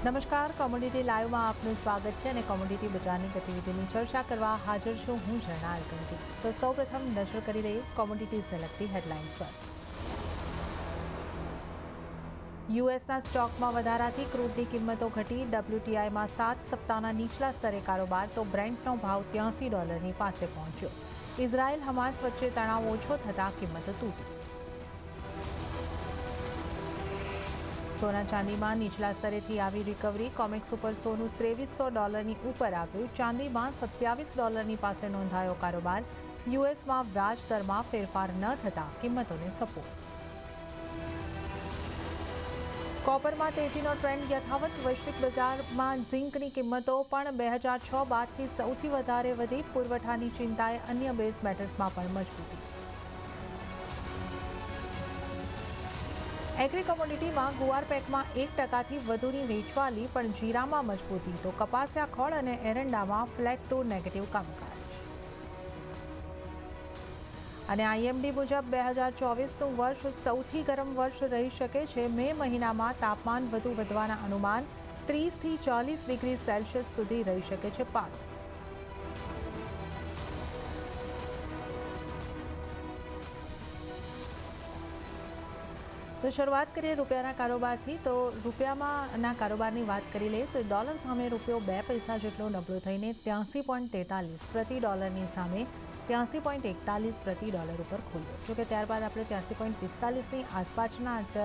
નમસ્કાર, કોમોડિટી લાઈવમાં આપનું સ્વાગત છે અને કોમોડિટી બજારની ગતિવિધિની ચર્ચા કરવા હાજર છું હું ઝરણા અલકંટી। તો સૌપ્રથમ નજર કરી લઈએ કોમોડિટીઝને લગતી હેડલાઇન્સ પર। યુએસના સ્ટોકમાં વધારાથી ક્રૂડની કિંમતો ઘટી, WTIમાં 7 સપ્તાહના નીચલા સ્તરે કારોબાર, તો બ્રેન્ટનો ભાવ $83 પાસે પહોંચ્યો। ઇઝરાયલ હમાસ વચ્ચે તણાવ ઓછો થતાં કિંમતો તૂટી। સોના ચાંદીમાં નીચલા સ્તરેથી આવી રિકવરી, કોમેક્સ ઉપર સોનું $2300 ઉપર આવ્યું, ચાંદીમાં $27 પાસે નોંધાયો કારોબાર। યુએસમાં વ્યાજ દરમાં ફેરફાર ન થતાં કિંમતોને સપોર્ટ। કોપરમાં તેજીનો ટ્રેન્ડ યથાવત, વૈશ્વિક બજારમાં ઝિંકની કિંમતો પણ 2006 બાદથી સૌથી વધારે વધી, પુરવઠાની ચિંતાએ અન્ય બેઝ મેટલ્સમાં પણ મજબૂતી। એગ્રી કોમોડિટીમાં ગુવાર પેકમાં 1%થી વધુની વેચવાલી, પણ જીરામાં મજબૂતી, તો કપાસિયા ખોળ અને એરંડામાં ફ્લેટ ટુ નેગેટિવ કામકાજ। અને આઈએમડી મુજબ 2024નું વર્ષ સૌથી ગરમ વર્ષ રહી શકે છે। મે મહિનામાં તાપમાન વધુ વધવાના અનુમાન, 30થી 40 ડિગ્રી સેલ્સિયસ સુધી રહી શકે છે પારો। તો શરૂઆત કરીએ રૂપિયાના કારોબારથી। તો રૂપિયામાંના કારોબારની વાત કરી લઈએ તો ડોલર સામે રૂપિયો 2 પૈસા જેટલો નબળો થઈને 83.43 પ્રતિ ડોલરની સામે 83.41 પ્રતિ ડોલર ઉપર ખુલ્યો। જોકે ત્યારબાદ આપણે 83.45ની આસપાસના જ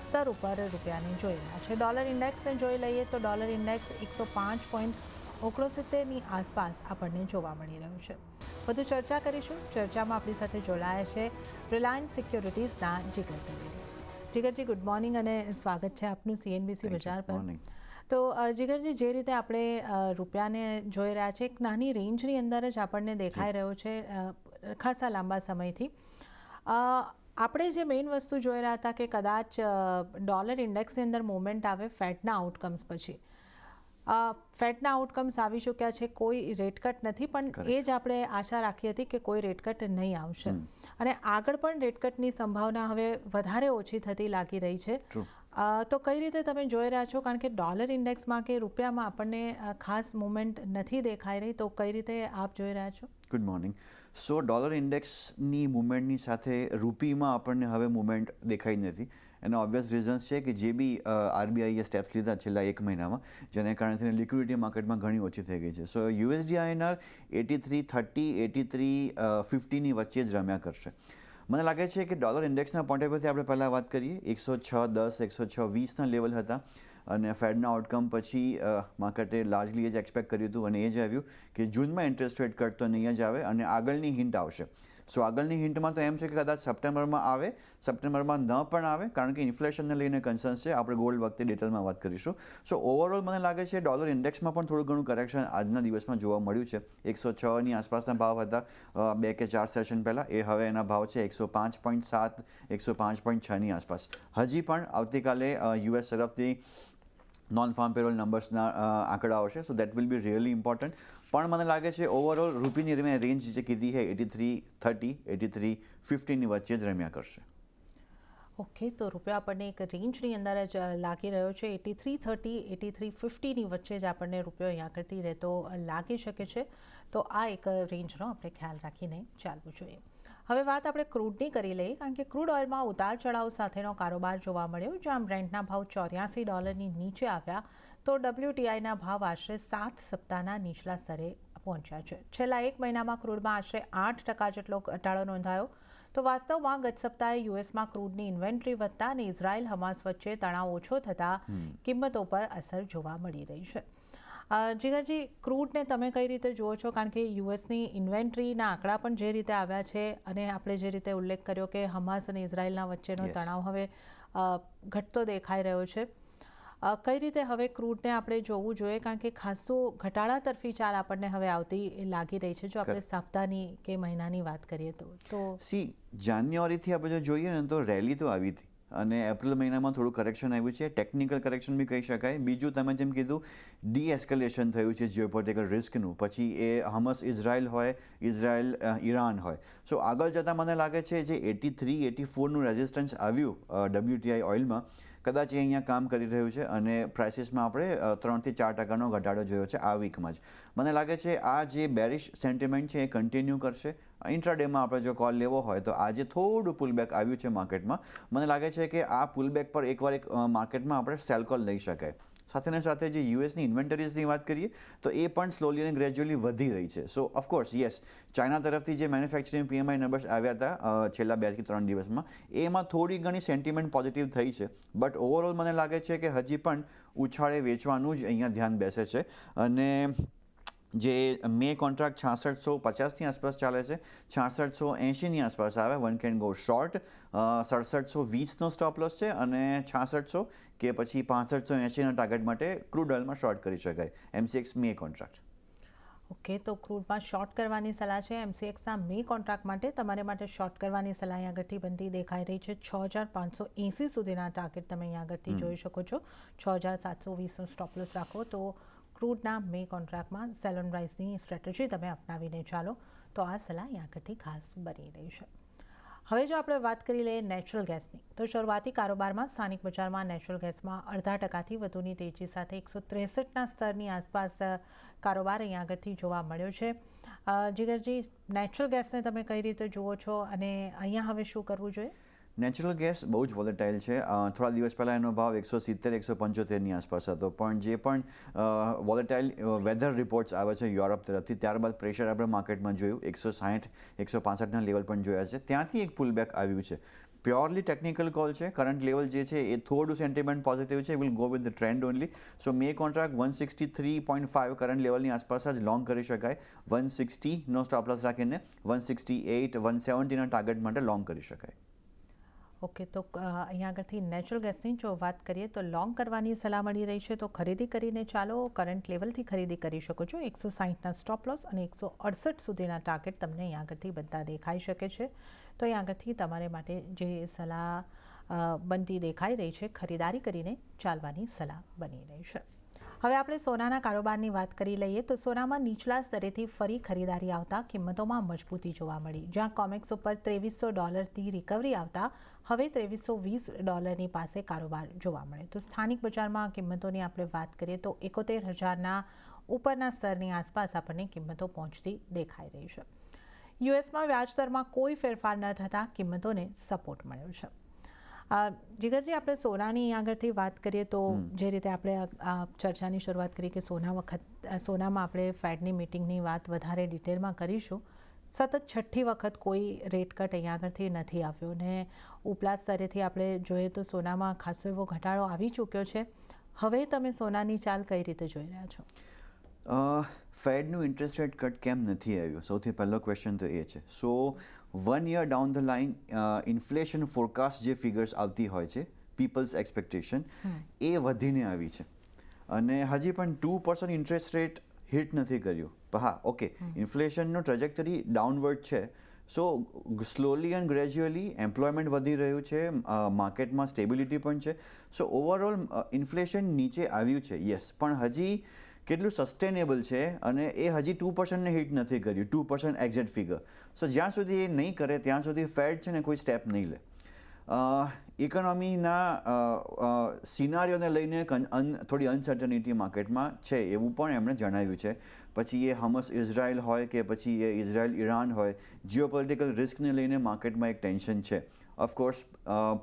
સ્તર ઉપર રૂપિયાને જોઈ રહ્યા છે। ડોલર ઇન્ડેક્સને જોઈ લઈએ તો ડોલર ઇન્ડેક્સ 105.69ની આસપાસ આપણને જોવા મળી રહ્યું છે। વધુ ચર્ચા કરીશું। ચર્ચામાં આપણી સાથે જોડાયા છે રિલાયન્સ સિક્યોરિટીઝના જીગર ત્રિવેદી। જીગરજી, ગુડ મોર્નિંગ અને સ્વાગત છે આપનું CNBC બજાર પર। તો જીગરજી, જે રીતે આપણે રૂપિયાને જોઈ રહ્યા છે, એક નાની રેન્જની અંદર જ આપણને દેખાઈ રહ્યો છે ખાસા લાંબા સમયથી। આપણે જે મેઇન વસ્તુ જોઈ રહ્યા હતા કે કદાચ ડોલર ઇન્ડેક્સની અંદર મૂવમેન્ટ આવે ફેડના આઉટકમ્સ પછી। ફેડના આઉટકમ્સ આવી ચૂક્યા છે, કોઈ રેટ કટ નથી, પણ એ જ આપણે આશા રાખી હતી કે કોઈ રેટ કટ નહીં આવશે અને આગળ પણ રેટ કટની સંભાવના હવે વધારે ઓછી થતી લાગી રહી છે। તો કઈ રીતે તમે જોઈ રહ્યા છો, કારણ કે ડોલર ઇન્ડેક્સમાં કે રૂપિયામાં આપણને ખાસ મુવમેન્ટ નથી દેખાઈ રહી, તો કઈ રીતે આપ જોઈ રહ્યા છો? Good morning. સો ડોલર ઇન્ડેક્સની મુવમેન્ટની સાથે રૂપીમાં આપણને હવે મુવમેન્ટ દેખાઈ નથી। એનો ઓબ્વિયસ રીઝન્સ છે કે જે બી આરબીઆઈએ સ્ટેપ્સ લીધા છેલ્લા એક મહિનામાં, જેને કારણે લિક્વિડિટી માર્કેટમાં ઘણી ઓછી થઈ ગઈ છે। સો USD INR 83.30 83.50ની વચ્ચે જ રમ્યા કરશે। મને લાગે છે કે ડોલર ઇન્ડેક્સના પોઈન્ટ ઓફ વ્યૂથી આપણે પહેલાં વાત કરીએ, 106.10 106.20ના લેવલ હતા અને ફેડના આઉટકમ પછી માર્કેટે લાર્જલી એ જ એક્સપેક્ટ કર્યું હતું અને એ જ આવ્યું કે જૂનમાં ઇન્ટરેસ્ટ રેટ કટ તો નહીં જ આવે અને આગળની હિન્ટ આવશે। સો આગળની હિન્ટમાં તો એમ છે કે કદાચ સપ્ટેમ્બરમાં આવે, સપ્ટેમ્બરમાં ન પણ આવે, કારણ કે ઇન્ફ્લેશનને લઈને કન્સર્ન્સ છે। આપણે ગોલ્ડ વખતે ડિટેલમાં વાત કરીશું। સો ઓવરઓલ મને લાગે છે ડોલર ઇન્ડેક્સમાં પણ થોડું ઘણું કરેક્શન આજના દિવસમાં જોવા મળ્યું છે। 106ની આસપાસના ભાવ હતા 2 કે 4 સેશન પહેલાં, એ હવે એના ભાવ છે 105.7 105.6ની આસપાસ। હજી પણ આવતીકાલે US તરફથી નોન ફાર્મ પેરોલ નંબર્સના આંકડા આવશે, so that will be really important. પણ મને લાગે છે ઓવરઓલ રૂપીની રેન્જ જે કીધી છે 83.30 83.50ની વચ્ચે જ રમ્યા કરશે। ઓકે, તો રૂપિયા આપણને એક રેન્જની અંદર જ લાગી રહ્યો છે, 83.30 83.50ની વચ્ચે જ આપણને રૂપિયો અહીંયા કરતી રહેતો લાગી શકે છે। તો આ એક રેન્જનો આપણે ખ્યાલ રાખીને ચાલવું જોઈએ। હવે વાત આપણે ક્રૂડની કરી લઈએ, કારણ કે ક્રૂડ ઓઇલમાં ઉતાર ચઢાવ સાથેનો કારોબાર જોવા મળ્યો, જ્યાં બ્રેન્ટના ભાવ $84 નીચે આવ્યા, તો WTIના ભાવ આશરે 7 સપ્તાહના નીચલા સ્તરે પહોંચ્યા છે। છેલ્લા એક મહિનામાં ક્રૂડમાં આશરે 8% જેટલો ઘટાડો નોંધાયો। તો વાસ્તવમાં ગત સપ્તાહે યુએસમાં ક્રૂડની ઇન્વેન્ટરી વધતા અને ઇઝરાયલ હમાસ વચ્ચે તણાવ ઓછો થતાં કિંમતો પર અસર જોવા મળી રહી છે। જીગાજી, ક્રૂડને તમે કઈ રીતે જુઓ છો, કારણ કે યુએસની ઇન્વેન્ટરીના આંકડા પણ જે રીતે આવ્યા છે અને આપણે જે રીતે ઉલ્લેખ કર્યો કે હમાસ અને ઇઝરાયલના વચ્ચેનો તણાવ હવે ઘટતો દેખાઈ રહ્યો છે, કઈ રીતે હવે ક્રૂડને આપણે જોવું જોઈએ, કારણ કે ખાસો ઘટાડા તરફી ચાલ આપણને હવે આવતી લાગી રહી છે જો આપણે સપ્તાહની કે મહિનાની વાત કરીએ તો જાન્યુઆરીથી આપણે જો જોઈએ ને તો રેલી તો આવી હતી અને એપ્રિલ મહિનામાં થોડું કરેક્શન આવ્યું છે, ટેકનિકલ કરેક્શન બી કહી શકાય। બીજું તમે જેમ કીધું ડી એસ્કેલેશન થયું છે જીઓપોલિટિકલ રિસ્કનું, પછી એ હમસ ઇઝરાયલ હોય, ઇઝરાયલ ઈરાન હોય। સો આગળ જતાં મને લાગે છે જે 83 84નું રેઝિસ્ટન્સ આવ્યું WTI ઓઇલમાં, કદાચ એ અહીંયા કામ કરી રહ્યું છે અને પ્રાઇસીસમાં આપણે 3 થી 4% ઘટાડો જોયો છે આ વીકમાં જ. મને લાગે છે આ જે બેરિશ સેન્ટિમેન્ટ છે એ કન્ટિન્યુ કરશે. ઇન્ટ્રાડેમાં આપણે જો કોલ લેવો હોય તો આજે થોડું પુલબેક આવ્યું છે માર્કેટમાં. મને લાગે છે કે આ પુલબેક પર એકવાર માર્કેટમાં આપણે સેલ કોલ લઈ શકાય. સાથે સાથે જે યુએસની ઇન્વેન્ટરીઝની વાત કરીએ તો એ પણ સ્લોલી અને ગ્રેજ્યુઅલી વધી રહી છે. સો ઓફકોર્સ યસ, ચાઇના તરફથી જે મેન્યુફેક્ચરિંગ PMI નંબર્સ આવ્યા હતા છેલ્લા 2 થી 3 દિવસમાં, એમાં થોડી ઘણી સેન્ટિમેન્ટ પોઝિટિવ થઈ છે. બટ ઓવરઓલ મને લાગે છે કે હજી પણ ઉછાળે વેચવાનું જ અહીંયા ધ્યાન બેસે છે. અને જે મે કોન્ટ્રાક્ટ 6650ની આસપાસ ચાલે છે, 6680ની આસપાસ આવે, વન કેન ગો શોર્ટ. 6720નો સ્ટોપ લોસ છે અને 6600 કે પછી 6580ના ટાર્ગેટ માટે ક્રૂડ ઓઇલમાં શોર્ટ કરી શકાય. MCX મે કોન્ટ્રાક્ટ. ઓકે, તો ક્રૂડમાં શોર્ટ કરવાની સલાહ છે. MCXના મે કોન્ટ્રાક્ટ માટે તમારે માટે શોર્ટ કરવાની સલાહ અહીં આગળથી બનતી દેખાઈ રહી છે. 6580 સુધીના ટાર્ગેટ તમે અહીં આગળથી જોઈ શકો છો. 6720નો સ્ટોપ લોસ રાખો તો ક્રૂડના મે કોન્ટ્રાક્ટમાં સેલ ઓન રાઇઝની સ્ટ્રેટેજી તમે અપનાવીને ચાલો તો આ સલાહ અહીં આગળથી ખાસ બની રહી છે. હવે જો આપણે વાત કરી લઈએ નેચરલ ગેસની, તો શરૂઆતી કારોબારમાં સ્થાનિક બજારમાં નેચરલ ગેસમાં 0.5% વધુની તેજી સાથે 163ના સ્તરની આસપાસ કારોબાર અહીંયા આગળથી જોવા મળ્યો છે. જીગરજી, નેચરલ ગેસને તમે કઈ રીતે જુઓ છો અને અહીંયા હવે શું કરવું જોઈએ? નેચરલ ગેસ બહુ જ વોલેટાઇલ છે. થોડા દિવસ પહેલાં એનો ભાવ 170-175ની આસપાસ હતો. પણ જે પણ વોલેટાઇલ વેધર રિપોર્ટ્સ આવે છે યુરોપ તરફથી, ત્યારબાદ પ્રેશર આપણે માર્કેટમાં જોયું, 160-165ના લેવલ પણ જોયા છે. ત્યાંથી એક પુલબેક આવ્યું છે. પ્યોરલી ટેકનિકલ કોલ છે. કરંટ લેવલ જે છે એ થોડું સેન્ટિમેન્ટ પોઝિટિવ છે. Will go with the trend only. So May contract 163.5 current લેવલની આસપાસ જ લોંગ કરી શકાય. 160નો સ્ટોપ લોસ રાખીને 168, 170ના ટાર્ગેટ માટે લોંગ કરી શકાય. ઓકે, તો અહીંયા આગળથી નેચરલ ગેસની જો વાત કરીએ તો લોંગ કરવાની સલાહ મળી રહી છે, તો ખરીદી કરીને ચાલો. કરંટ લેવલથી ખરીદી કરી શકો છો. 160ના સ્ટોપ લોસ અને 168 સુધીના ટાર્ગેટ તમને અહીંયા આગળથી બનતા દેખાઈ શકે છે. તો અહીંયા આગળથી તમારે માટે જે સલાહ બનતી દેખાઈ રહી છે, ખરીદારી કરીને ચાલવાની સલાહ બની રહી છે. હવે આપણે સોનાના કારોબારની વાત કરી લઈએ તો સોનામાં નીચલા સ્તરેથી ફરી ખરીદારી આવતા કિંમતોમાં મજબૂતી જોવા મળી. જ્યાં કોમેક્સ ઉપર $2300થી રિકવરી આવતા હવે $2320ની પાસે કારોબાર જોવા મળે. તો સ્થાનિક બજારમાં કિંમતોની આપણે વાત કરીએ તો 71,000ના ઉપરના સ્તરની આસપાસ આપણને કિંમતો પહોંચતી દેખાઈ રહી છે. યુએસમાં વ્યાજદરમાં કોઈ ફેરફાર ન થતાં કિંમતોને સપોર્ટ મળ્યો છે. જીગરજી, આપણે સોનાની આગળથી વાત કરીએ તો જે રીતે આપણે ચર્ચાની શરૂઆત કરી કે સોનામાં આપણે ફેડની મિટિંગની વાત વધારે ડિટેલમાં કરીશું. સતત 6ઠ્ઠી વખત કોઈ રેટ કટ અહીંયા આગળથી નથી આવ્યો ને ઉપલા સ્તરેથી આપણે જોઈએ તો સોનામાં ખાસો એવો ઘટાડો આવી ચૂક્યો છે. હવે તમે સોનાની ચાલ કઈ રીતે જોઈ રહ્યા છો? ફેડનું ઇન્ટરેસ્ટ રેટ કટ કેમ નથી આવ્યું? સૌથી પહેલો ક્વેશ્ચન તો એ છે. સો 1 year down the line inflation forecast જે ફિગર્સ આવતી હોય છે, પીપલ્સ એક્સપેક્ટેશન, એ વધીને આવી છે અને હજી પણ 2% ઇન્ટરેસ્ટ રેટ હિટ નથી કર્યું. હા, ઓકે, ઇન્ફ્લેશનનો ટ્રેજેક્ટરી ડાઉનવર્ડ છે. સો સ્લોલી એન્ડ ગ્રેજ્યુઅલી એમ્પ્લોયમેન્ટ વધી રહ્યું છે, માર્કેટમાં સ્ટેબિલિટી પણ છે. સો ઓવરઓલ ઇન્ફ્લેશન નીચે આવ્યું છે, યસ, પણ હજી કેટલું સસ્ટેનેબલ છે અને એ હજી 2%ને હિટ નથી કર્યું, 2% એક્ઝેક્ટ ફિગર. સો જ્યાં સુધી એ નહીં કરે ત્યાં સુધી ફેડ છે ને કોઈ સ્ટેપ નહીં લે. ઇકોનોમીના સિનારીઓને લઈને થોડી અનસર્ટનિટી માર્કેટમાં છે એવું પણ એમણે જણાવ્યું છે. પછી એ હમસ ઇઝરાયલ હોય કે પછી એ ઇઝરાયલ ઈરાન હોય, જીઓપોલિટિકલ રિસ્કને લઈને માર્કેટમાં એક ટેન્શન છે. ઓફકોર્સ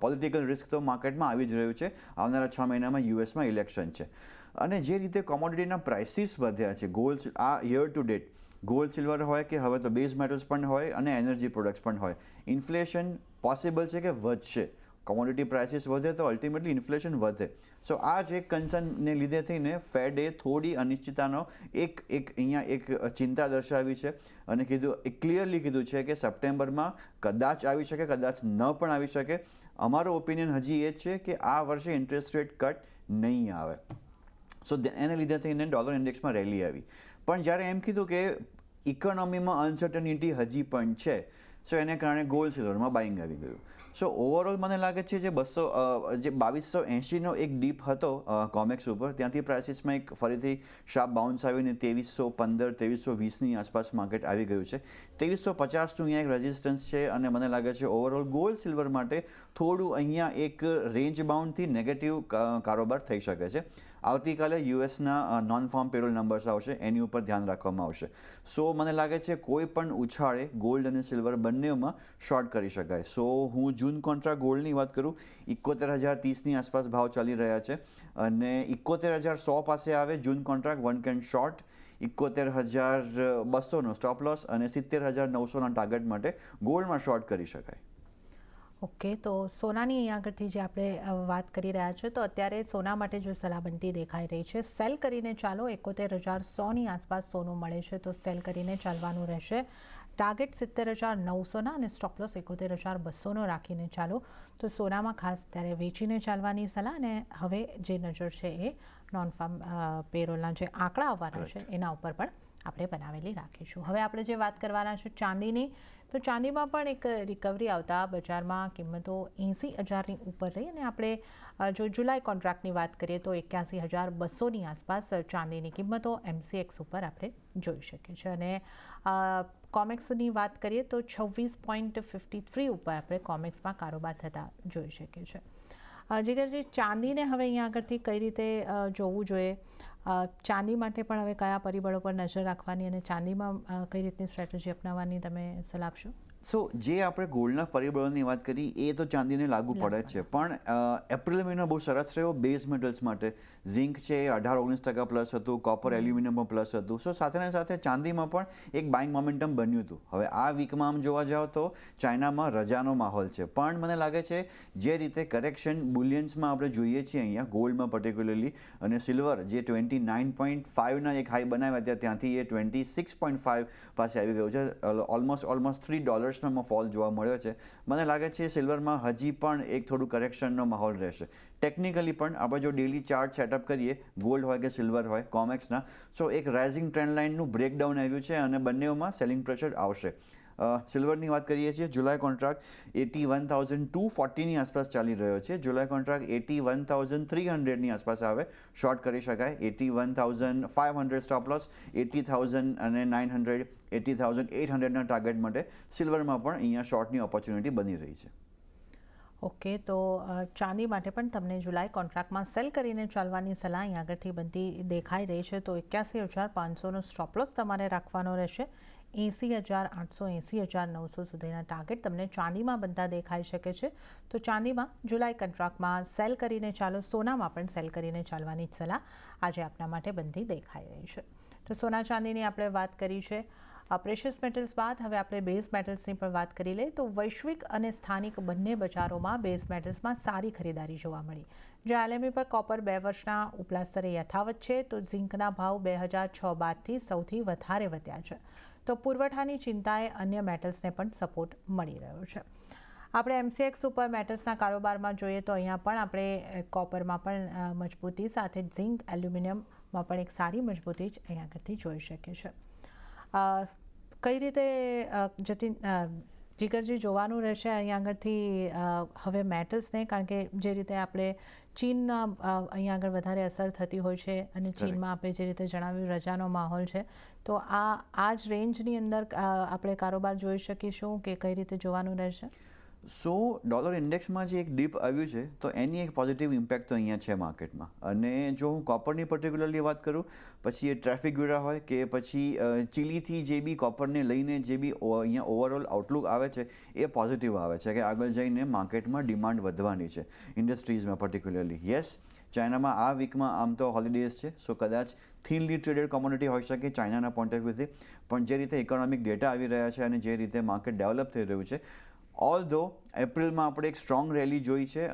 પોલિટિકલ રિસ્ક તો માર્કેટમાં આવી જ રહ્યું છે. આવનારા 6 મહિનામાં યુએસમાં ઇલેક્શન છે અને જે રીતે કોમોડિટીના પ્રાઇસીસ વધ્યા છે, ગોલ્ડ આ year to date, gold silver હોય કે હવે તો બેઝ મેટલ્સ પણ હોય અને એનર્જી પ્રોડક્ટ્સ પણ હોય, ઇન્ફ્લેશન પોસિબલ છે કે વધશે. કોમોડિટી પ્રાઇસીસ વધે તો અલ્ટિમેટલી ઇન્ફ્લેશન વધે. સો આ જ એક કન્સર્નને લીધે થઈને ફેડે થોડી અનિશ્ચિતતાનો એક અહીંયા એક ચિંતા દર્શાવી છે અને ક્લિયરલી કીધું છે કે સપ્ટેમ્બરમાં કદાચ આવી શકે, કદાચ ન પણ આવી શકે. અમારો ઓપિનિયન હજી એ જ છે કે આ વર્ષે ઇન્ટરેસ્ટ રેટ કટ નહીં આવે. સો એને લીધે થઈને ડોલર ઇન્ડેક્સમાં રેલી આવી. પણ જ્યારે એમ કીધું કે ઇકોનોમીમાં અનસર્ટનિટી હજી પણ છે, સો એને કારણે ગોલ્ડ સિલ્વરમાં બાઇંગ આવી ગયું. સો ઓવરઓલ મને લાગે છે જે 2280નો એક ડીપ હતો કોમેક્સ ઉપર, ત્યાંથી પ્રાઇસીસમાં એક ફરીથી શાર્પ બાઉન્સ આવીને 2315 2320ની આસપાસ માર્કેટ આવી ગયું છે. 2350નું અહીંયા એક રેઝિસ્ટન્સ છે અને મને લાગે છે ઓવરઓલ ગોલ્ડ સિલ્વર માટે થોડું અહીંયા એક રેન્જ બાઉન્ડથી નેગેટિવ કારોબાર થઈ શકે છે. આવતીકાલે યુએસના નોન ફાર્મ પેરોલ નંબર્સ આવશે, એની ઉપર ધ્યાન રાખવામાં આવશે. સો મને લાગે છે કોઈ પણ ઉછાળે ગોલ્ડ અને સિલ્વર બંનેમાં શોર્ટ કરી શકાય. સો હું જૂન કોન્ટ્રાક્ટ ગોલ્ડની વાત કરું, 71,030ની આસપાસ ભાવ ચાલી રહ્યા છે અને 71,100 પાસે આવે June contract one can short. 71,200નો સ્ટોપ લોસ અને 70,900ના ટાર્ગેટ માટે ગોલ્ડમાં શોર્ટ કરી શકાય. ઓકે, તો સોનાની અહીંયા આગળથી જે આપણે વાત કરી રહ્યા છીએ, તો અત્યારે સોના માટે જો સલાહબંધી દેખાઈ રહી છે, સેલ કરીને ચાલો. 71,100ની આસપાસ સોનું મળે છે તો સેલ કરીને ચાલવાનું રહેશે. ટાર્ગેટ 70,900ના અને સ્ટોપ લોસ 71,200નો રાખીને ચાલો. તો સોનામાં ખાસ ત્યારે વેચીને ચાલવાની સલાહ. અને હવે જે નજર છે એ નોન ફાર્મ પેરોલના જે આંકડા આવવાના છે એના ઉપર પણ આપણે બનાવેલી રાખીશું. હવે આપણે જે વાત કરવાના છે ચાંદીની, તો ચાંદીમાં પણ એક રિકવરી આવતા બજારમાં કિંમતો 80,000ની ઉપર રહી અને આપણે જો જુલાઈ કોન્ટ્રાક્ટની વાત કરીએ તો 81,200ની આસપાસ ચાંદીની કિંમતો MCX ઉપર આપણે જોઈ શકીએ છીએ. અને કોમેક્સની વાત કરીએ તો 26.53 ઉપર આપણે કોમેક્સમાં કારોબાર થતા જોઈ શકીએ છીએ. જીગરજી, ચાંદીને હવે અહીંયા આગળથી કઈ રીતે જોવું જોઈએ, ચાંદી માટે પણ હવે કયા પરિબળો પર નજર રાખવાની અને ચાંદીમાં કઈ રીતની સ્ટ્રેટેજી અપનાવવાની તમે સલાહ આપશો? સો જે આપણે ગોલ્ડના પરિબળોની વાત કરી એ તો ચાંદીને લાગુ પડે જ છે, પણ એપ્રિલ મહિનો બહુ સરસ રહ્યો બેઝ મેટલ્સ માટે. ઝિંક છે એ 18-19% પ્લસ હતું, કોપર એલ્યુમિનિયમ પણ પ્લસ હતું. સો સાથે સાથે ચાંદીમાં પણ એક બાઇંગ મોમેન્ટમ બન્યું હતું. હવે આ વીકમાં આમ જોવા જાઓ તો ચાઇનામાં રજાનો માહોલ છે, પણ મને લાગે છે જે રીતે કરેક્શન બુલિયન્સમાં આપણે જોઈએ છીએ અહીંયા ગોલ્ડમાં પર્ટિક્યુલરલી, અને સિલ્વર જે 29.5ના એક હાઈ બનાવ્યા હતા ત્યાંથી એ 26.5 પાસે આવી ગયું છે. ઓલમોસ્ટ $3 ફોલ જોવા મળ્યો છે. મને લાગે છે સિલ્વરમાં હજી પણ એક થોડું કરેક્શનનો માહોલ રહેશે. ટેકનિકલી પણ આપણે જો ડેલી ચાર્ટ સેટઅપ કરીએ, ગોલ્ડ હોય કે સિલ્વર હોય કોમેક્સના, સો એક રાઇઝિંગ ટ્રેન્ડ લાઇનનું બ્રેકડાઉન આવ્યું છે અને બંનેઓમાં સેલિંગ પ્રેશર આવશે. સિલ્વરની વાત કરીએ છીએ, જુલાઈ કોન્ટ્રાક્ટ 81,240ની આસપાસ ચાલી રહ્યો છે. જુલાઈ કોન્ટ્રાક્ટ 81,300ની આસપાસ આવે શોર્ટ કરી શકાય. 81,500 સ્ટોપ લોસ, 80,900 80,800ના ટાર્ગેટ માટે સિલ્વરમાં પણ અહીંયા શોર્ટની ઓપોર્ચ્યુનિટી બની રહી છે. ઓકે, તો ચાંદી માટે પણ તમને જુલાઈ કોન્ટ્રાક્ટમાં સેલ કરીને ચાલવાની સલાહ અહીં આગળથી બનતી દેખાઈ રહી છે. તો 81,500નો સ્ટોપ લોસ તમારે રાખવાનો રહેશે. 80,800 80,900 સુધીના ટાર્ગેટ તમને ચાંદીમાં બનતા દેખાઈ શકે છે. તો ચાંદીમાં જુલાઈ કોન્ટ્રાક્ટમાં સેલ કરીને ચાલો. સોનામાં પણ સેલ કરીને ચાલવાની જ સલાહ આજે આપના માટે બનતી દેખાઈ રહી છે. તો સોના ચાંદીની આપણે વાત કરી છે. પ્રેશિયસ મેટલ્સ બાદ હવે આપણે બેઝ મેટલ્સની પણ વાત કરી લઈએ. તો વૈશ્વિક અને સ્થાનિક બંને બજારોમાં બેઝ મેટલ્સમાં સારી ખરીદારી જોવા મળી. જે LME પર કોપર 2 વર્ષના ઉપલા સ્તરે યથાવત છે, તો ઝિંકના ભાવ 2006 બાદથી સૌથી વધારે વધ્યા છે. તો પુરવઠાની ચિંતાએ અન્ય મેટલ્સને પણ સપોર્ટ મળી રહ્યો છે. આપણે MCX ઉપર મેટલ્સના કારોબારમાં જોઈએ તો અહીંયા પણ આપણે કોપરમાં પણ મજબૂતી સાથે ઝિંક એલ્યુમિનિયમમાં પણ એક સારી મજબૂતી જ અહીંયા આગળથી જોઈ શકીએ છીએ. કઈ રીતે જીગરજી જોવાનું રહેશે અહીંયા આગળથી હવે મેટલ્સને, કારણ કે જે રીતે આપણે ચીનના અહીંયા આગળ વધારે અસર થતી હોય છે અને ચીનમાં આપણે જે રીતે જણાવ્યું રજાનો માહોલ છે, તો આ જ રેન્જની અંદર આપણે કારોબાર જોઈ શકીશું કે કઈ રીતે જોવાનું રહેશે? સો ડોલર ઇન્ડેક્સમાં જે એક ડીપ આવ્યું છે તો એની એક પોઝિટિવ ઇમ્પેક્ટ તો અહીંયા છે માર્કેટમાં. અને જો હું કોપરની પર્ટિક્યુલરલી વાત કરું, પછી એ ટ્રાફિક ગ્યુરા હોય કે પછી ચીલીથી જે બી કોપરને લઈને જે બી અહીંયા ઓવરઓલ આઉટલુક આવે છે એ પોઝિટિવ આવે છે કે આગળ જઈને માર્કેટમાં ડિમાન્ડ વધવાની છે ઇન્ડસ્ટ્રીઝમાં પર્ટિક્યુલરલી. યસ, ચાઇનામાં આ વીકમાં આમ તો હોલિડેઝ છે, સો કદાચ થિનલી ટ્રેડેડ કોમોડિટી હોઈ શકે ચાઇનાના પોઈન્ટ ઓફ વ્યૂથી, પણ જે રીતે ઇકોનોમિક ડેટા આવી રહ્યા છે અને જે રીતે માર્કેટ ડેવલપ થઈ રહ્યું છે, ઓલ્ધો એપ્રિલમાં આપણે એક સ્ટ્રોંગ રેલી જોઈ છે.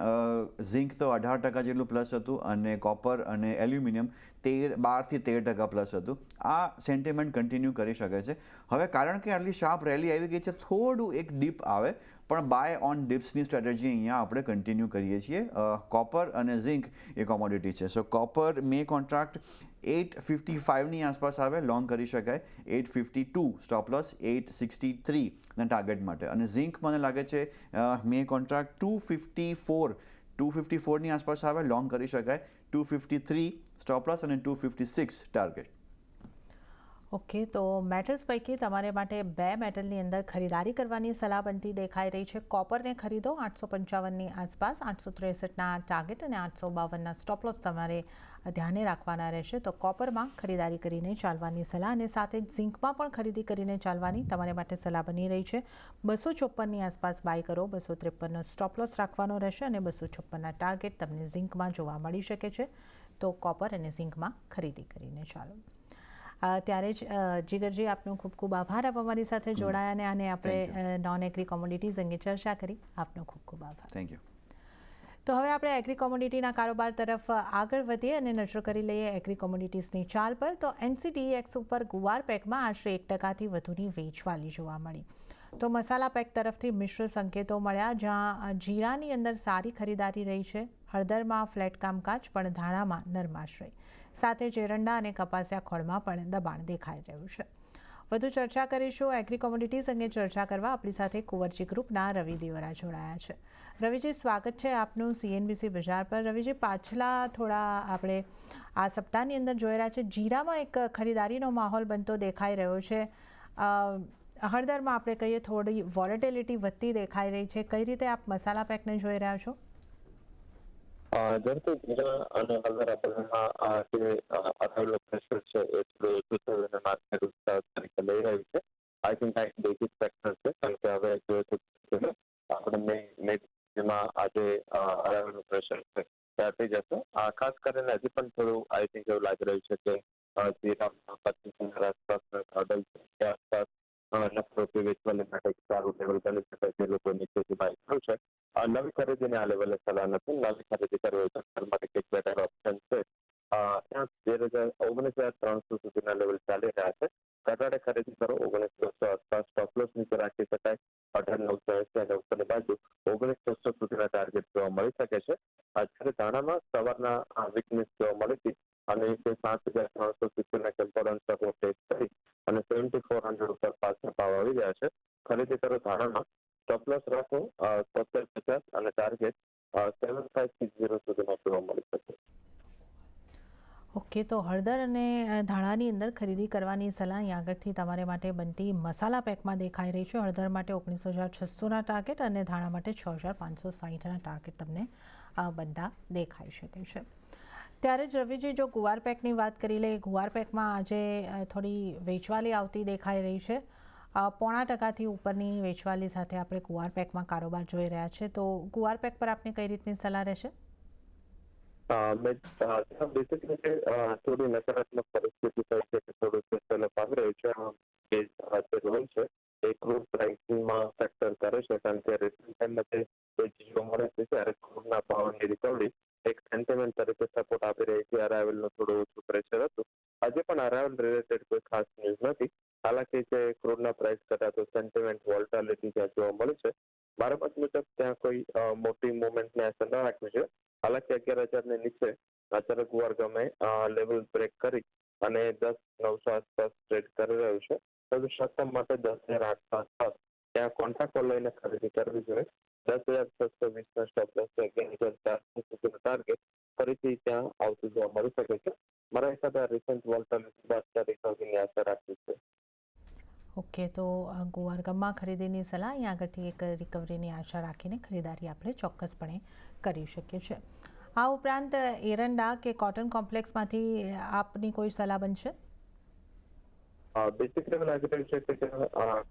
ઝિંક તો 18% જેટલું પ્લસ હતું અને કોપર અને એલ્યુમિનિયમ 12-13% પ્લસ હતું. આ સેન્ટિમેન્ટ કન્ટિન્યુ કરી શકે છે. હવે કારણ કે આટલી શાર્પ રેલી આવી ગઈ છે, થોડું એક ડીપ આવે, પણ બાય ઓન ડિપ્સની સ્ટ્રેટેજી અહીંયા આપણે કન્ટિન્યુ કરીએ છીએ. કોપર અને ઝિંક એ કોમોડિટી છે. સો કોપર મે કોન્ટ્રાક્ટ 855ની આસપાસ આવે લોંગ કરી શકાય, 852 સ્ટોપ લોસ, 863ના ટાર્ગેટ માટે. અને ઝિંક મને લાગે છે મે કોન્ટ્રાક્ટ 254ની આસપાસ આવે લોંગ કરી શકાય, 253 સ્ટોપ લોસ અને 256 ટાર્ગેટ. ઓકે, તો મેટલ્સ પૈકી તમારે માટે બે મેટલની અંદર ખરીદારી કરવાની સલાહ બનતી દેખાઈ રહી છે. કોપરને ખરીદો 855ની આસપાસ, 863ના ટાર્ગેટ અને 852ના સ્ટોપ લોસ તમારે ધ્યાને રાખવાના રહેશે. તો કોપરમાં ખરીદારી કરીને ચાલવાની સલાહ અને સાથે જ ઝિંકમાં પણ ખરીદી કરીને ચાલવાની તમારે માટે સલાહ બની રહી છે. 254ની આસપાસ બાય કરો, 253નો સ્ટોપ લોસ રાખવાનો રહેશે અને 256ના ટાર્ગેટ તમને ઝિંકમાં જોવા મળી શકે છે. તો કોપર અને ઝિંકમાં ખરીદી કરીને ચાલો. ત્યારે જ જીગરજી, આપનો ખૂબ ખૂબ આભાર આપ અમારી સાથે જોડાયા અને આપણે નોન એગ્રી કોમોડિટીઝ અંગે ચર્ચા કરી. આપનો ખૂબ ખૂબ આભાર. Thank you. તો હવે આપણે એગ્રી કોમોડિટીના કારોબાર તરફ આગળ વધીએ અને નજર કરી લઈએ એગ્રી કોમોડિટીઝની ચાલ પર. તો NCDEX ઉપર ગુવાર પેકમાં આશરે 1%થી વધુની વેચવાલી જોવા મળી. તો મસાલા પેક તરફથી મિશ્ર સંકેતો મળ્યા, જ્યાં જીરાની અંદર સારી ખરીદારી રહી છે, હળદરમાં ફ્લેટ કામકાજ, પણ ધાણામાં નરમાશ રહી. સાથે જ એરંડા અને કપાસિયા ખોળમાં પણ દબાણ દેખાઈ રહ્યું છે. વધુ ચર્ચા કરીશું એગ્રી કોમોડિટીઝ અંગે. ચર્ચા કરવા આપણી સાથે કુંવરજી ગ્રુપના રવિ દેવરા જોડાયા છે. રવિજી, સ્વાગત છે આપનું CNBC બજાર પર. રવિજી, પાછલા થોડા આપણે આ સપ્તાહની અંદર જોઈ રહ્યા છે, જીરામાં એક ખરીદારીનો માહોલ બનતો દેખાઈ રહ્યો છે. હળદરમાં આપણે કહીએ થોડી વોલેટિલિટી વધતી દેખાઈ રહી છે. કઈ રીતે આપ મસાલા પેકને જોઈ રહ્યા છો? જેમકે જીરા અને હળદર આપણમાં જે અરાવેલો પ્રેશર છે એ થોડું ઓછું થયું અને માર્કેટ ઉત્સાહ તરીકે લઈ રહ્યું છે. આઈ થિંક આ એક બેઝિક ફેક્ટર છે, કારણ કે હવે જોઈએ તો આપણે જેમાં આજે અરાવેલું પ્રેશર છે ત્યાં થઈ જશે. ખાસ કરીને હજી પણ થોડું આઈ થિંક એવું લાગી રહ્યું છે કે જીરામાં 25 આસપાસ હર્ડલ છે આસપાસ નફો વેચવાની માટે સારું લેવલ બની શકે જે લોકો નીચેથી બાય થયું છે. નવી ખરીદીને આ લેવલે સલાહ નથી. નવી ખરીદી કરવી હોય તો માટે કંઈક બેટર ઓપ્શન છે. ત્યાં 19,300 સુધીના લેવલ ચાલી રહ્યા છે. ઘટાડે ખરીદી કરો 19,200 આસપાસ. સ્ટોપ લોસ નીચે રાખી શકાય 18,980 અને ઉપરની બાજુ 19,600 સુધીના ટાર્ગેટ જોવા મળી શકે છે. અત્યારે ધાણામાં સવારના વીકનેસ જોવા મળી હતી અને 7,370 ટેમ્પોરન્સ સપોર્ટ ટેસ્ટ કરી અને 7,400 ઉપર પાછા ભાવ આવી ગયા છે. ખરીદી કરો ધાણામાં. સ્ટોપ લોસ રાખો 70-50 અને ટાર્ગેટ 7,560 સુધીમાં જોવા મળી શકે. ઓકે, તો હળદર અને ધાણાની અંદર ખરીદી કરવાની સલાહ અહીં આગળથી તમારે માટે બનતી મસાલા પેકમાં દેખાઈ રહી છે. હળદર માટે 19,600ના ટાર્ગેટ અને ધાણા માટે 6,560ના ટાર્ગેટ તમને બનતા દેખાઈ શકે છે. ત્યારે જ રવિજી, જો ગુવાર પેકની વાત કરી લઈએ, ગુવાર પેકમાં આજે થોડી વેચવાલી આવતી દેખાઈ રહી છે. 0.5% ઉપરની વેચવાલી સાથે આપણે ગુવાર પેકમાં કારોબાર જોઈ રહ્યા છે. તો ગુવાર પેક પર આપની કઈ રીતની સલાહ રહેશે? બેસિકલી થોડી નકારાત્મક પરિસ્થિતિ થઈ છે કે થોડું સેલઅપ આવી રહ્યું છે. જે રોલ છે એ ક્રૂડ પ્રાઇસિંગમાં ફેક્ટર કરે છે, કારણ કે રિસન્ટ ટાઈમમાં જે જોવા મળે છે ત્યારે ક્રૂડના ભાવની રિકવરી એક સેન્ટિમેન્ટ તરીકે સપોર્ટ આપી રહી છે. અરાઇવલનું થોડું ઓછું પ્રેશર હતું. આજે પણ અરાઇવલ રિલેટેડ કોઈ ખાસ ન્યૂઝ નથી. હાલાકી જે ક્રૂડના પ્રાઇસ ઘટાતો સેન્ટિમેન્ટ વોલ્ટાલિટી જ્યાં જોવા મળે છે, મારા મત મુજબ ત્યાં કોઈ મોટી મુવમેન્ટને અસર ન રાખવી જોઈએ. હાલાકી 11,000 નીચે અત્યારે ગુવાર ગમે લેવલ બ્રેક કરી અને 10,900 આસપાસ ટ્રેડ કરી રહ્યું છે. તો શોર્ટ ટર્મ માટે 10,800 આસપાસ ત્યાં કોન્ટ્રાક્ટો લઈને ખરીદી કરવી જોઈએ. 10,620ના સ્ટોપ લોસ 11,400 સુધીનો ટાર્ગેટ ફરીથી ત્યાં આવતું જોવા મળી શકે છે. મારા હિસાબે રિસન્ટ વોલ્ટાલિટી બાદ રિકવરીની આશા રાખવી છે. ઓકે, તો ગુવાર ગમમાં ખરીદીની સલાહ, અહીં આગળથી એક રિકવરીની આશા રાખીને ખરીદારી આપણે ચોક્કસપણે કરી શકીએ છીએ. આ ઉપરાંત એરંડા કે કોટન કોમ્પ્લેક્સમાંથી આપની કોઈ સલાહ બનશે? બેસિકલી એવું લાગી રહ્યું છે કે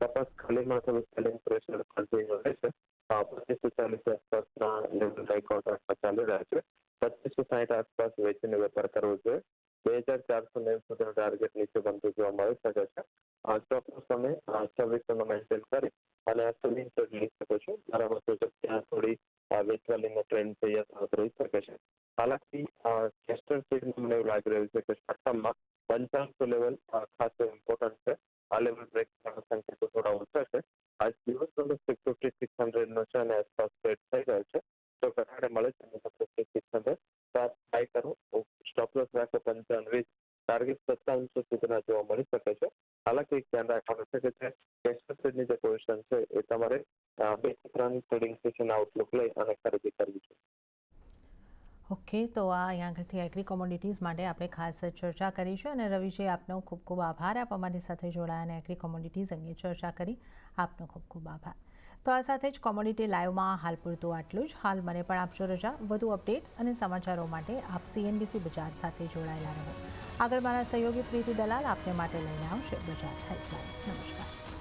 કપાસ ખાલીમાં થોડું સેલિંગ પ્રેશર કન્ટિન્યુ રહેશે. 2540 આસપાસના લેવલ હાઈ કોન્ટ્રાક્ટમાં ચાલી રહ્યા છે. 2560 આસપાસ વેચીને વેપાર કરવો જોઈએ. 2,490 સુધીનો ટાર્ગેટ નીચે બનતું જોવા મળી શકે છે. ચોક્કસ સમય 2600 મેન્ટેન કરી અને આ સેલિંગ લઈ શકો છો. મારા મત મુજબ ત્યાં થોડી વેચવાલીનો ટ્રેન્ડ છે યથાવત રહી શકે છે. હાલાકી કેસ્ટર સીડમાં મને એવું લાગી રહ્યું છે કે શોર્ટ ટર્મમાં 5,500 લેવલ ખાસ ઇમ્પોર્ટન્ટ છે. આ લેવલ બ્રેક થવાના સંકેતો થોડા ઓછા છે. આજ દિવસનો 5600 નો છે અને આસપાસ ટ્રેડ થઈ રહ્યો છે. તો ઘટાડે મળે છે 5600 બાય કરો. સ્ટોપ લોસ રાખો 55, એ તમારે 2 થી 3 ટ્રેડિંગ સેશન આઉટલુક લઈ અને ખરીદી કરવી છે. ઓકે, તો આ અહીંયા આગળથી એગ્રી કોમોડિટીઝ માટે આપણે ખાસ ચર્ચા કરી છે અને રવિજી આપનો ખૂબ ખૂબ આભાર. આપ અમારી સાથે જોડાયા અને એગ્રી કોમોડિટીઝ અંગે ચર્ચા કરી. આપનો ખૂબ ખૂબ આભાર. તો આ સાથે જ કોમોડિટી લાઈવમાં હાલ પૂરતું આટલું જ. હાલ મને પણ આપજો રજા. વધુ અપડેટ્સ અને સમાચારો માટે આપ CNBC બજાર સાથે જોડાયેલા રહો. આગળ મારા સહયોગી પ્રીતિ દલાલ આપને માટે લઈને આવશે બજાર હેલ્પલાઇન. નમસ્કાર.